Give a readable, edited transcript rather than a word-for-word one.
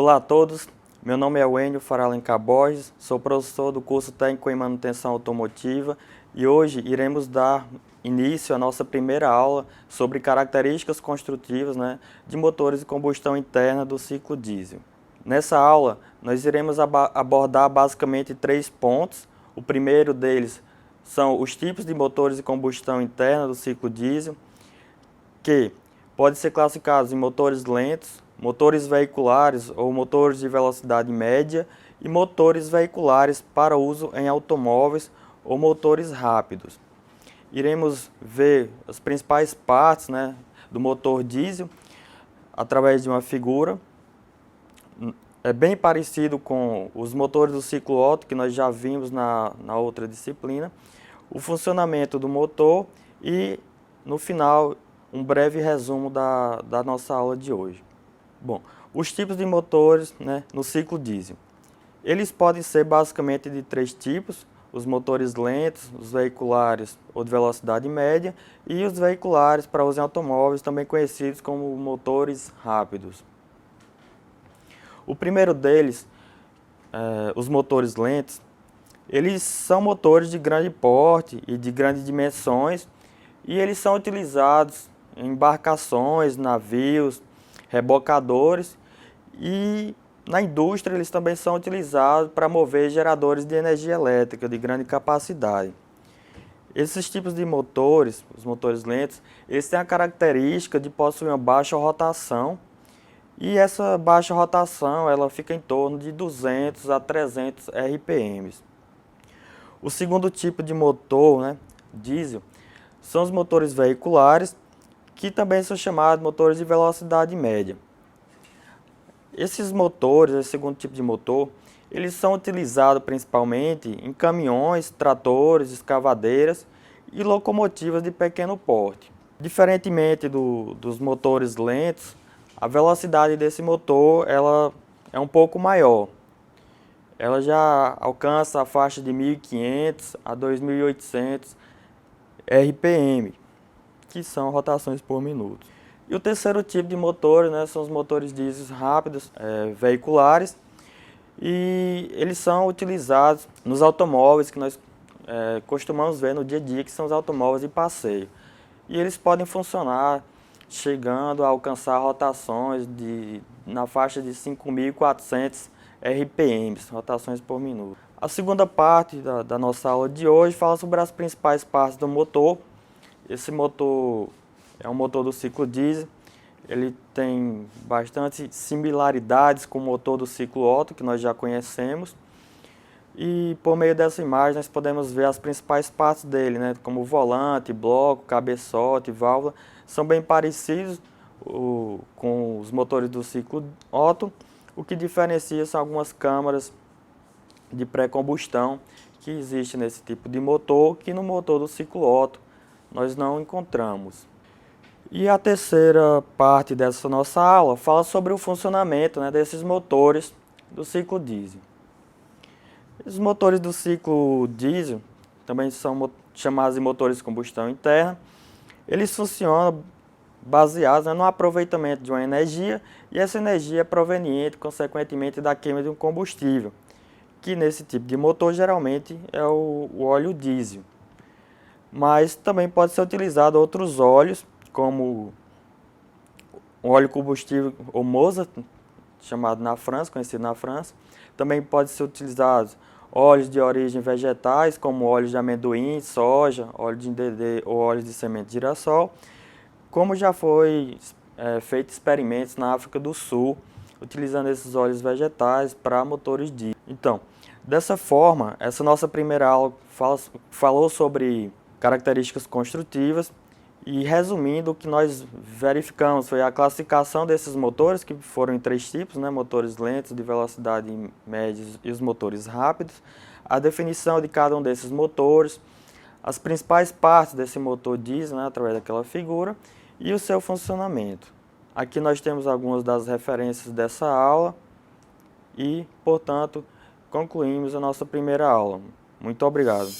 Olá a todos, meu nome é Wênio Faralencar Borges, sou professor do curso Técnico em Manutenção Automotiva e hoje iremos dar início à nossa primeira aula sobre características construtivas, de motores de combustão interna do ciclo diesel. Nessa aula, nós iremos abordar basicamente 3 pontos. O primeiro deles são os tipos de motores de combustão interna do ciclo diesel, que podem ser classificados em motores lentos, motores veiculares ou motores de velocidade média e motores veiculares para uso em automóveis ou motores rápidos. Iremos ver as principais partes do motor diesel através de uma figura. É bem parecido com os motores do ciclo Otto que nós já vimos na outra disciplina. O funcionamento do motor e, no final, um breve resumo da nossa aula de hoje. Bom, os tipos de motores no ciclo diesel. Eles podem ser basicamente de 3 tipos: os motores lentos, os veiculares ou de velocidade média e os veiculares para uso em automóveis, também conhecidos como motores rápidos. O primeiro deles, os motores lentos, eles são motores de grande porte e de grandes dimensões e eles são utilizados em embarcações, navios, rebocadores e na indústria eles também são utilizados para mover geradores de energia elétrica de grande capacidade. Esses tipos de motores, os motores lentos, eles têm a característica de possuir uma baixa rotação e essa baixa rotação ela fica em torno de 200 a 300 RPM. O segundo tipo de motor, diesel, são os motores veiculares, que também são chamados motores de velocidade média. Esses motores, esse segundo tipo de motor, eles são utilizados principalmente em caminhões, tratores, escavadeiras e locomotivas de pequeno porte. Diferentemente dos motores lentos, a velocidade desse motor ela é um pouco maior. Ela já alcança a faixa de 1.500 a 2.800 RPM. Que são rotações por minuto. E o terceiro tipo de motores são os motores diesel rápidos, veiculares, e eles são utilizados nos automóveis que nós costumamos ver no dia a dia, que são os automóveis de passeio. E eles podem funcionar chegando a alcançar rotações na faixa de 5.400 RPM, rotações por minuto. A segunda parte da nossa aula de hoje fala sobre as principais partes do motor. Esse motor é um motor do ciclo diesel, ele tem bastante similaridades com o motor do ciclo Otto, que nós já conhecemos. E por meio dessa imagem nós podemos ver as principais partes dele, como volante, bloco, cabeçote, válvula. São bem parecidos com os motores do ciclo Otto. O que diferencia são algumas câmaras de pré-combustão que existem nesse tipo de motor, que no motor do ciclo Otto nós não encontramos. E a terceira parte dessa nossa aula fala sobre o funcionamento desses motores do ciclo diesel. Os motores do ciclo diesel também são chamados de motores de combustão interna. Eles funcionam baseados no aproveitamento de uma energia e essa energia é proveniente, consequentemente, da queima de um combustível, que nesse tipo de motor geralmente é o óleo diesel. Mas também pode ser utilizado outros óleos, como o óleo combustível ou Mozart, chamado na França, conhecido na França. Também pode ser utilizado óleos de origem vegetais, como óleos de amendoim, soja, óleo de dendê ou óleos de semente de girassol, como já foi feito experimentos na África do Sul, utilizando esses óleos vegetais para motores diesel. Então, dessa forma, essa nossa primeira aula falou sobre características construtivas e, resumindo, o que nós verificamos foi a classificação desses motores, que foram em 3 tipos, motores lentos, de velocidade média e os motores rápidos, a definição de cada um desses motores, as principais partes desse motor diesel, através daquela figura, e o seu funcionamento. Aqui nós temos algumas das referências dessa aula e, portanto, concluímos a nossa primeira aula. Muito obrigado.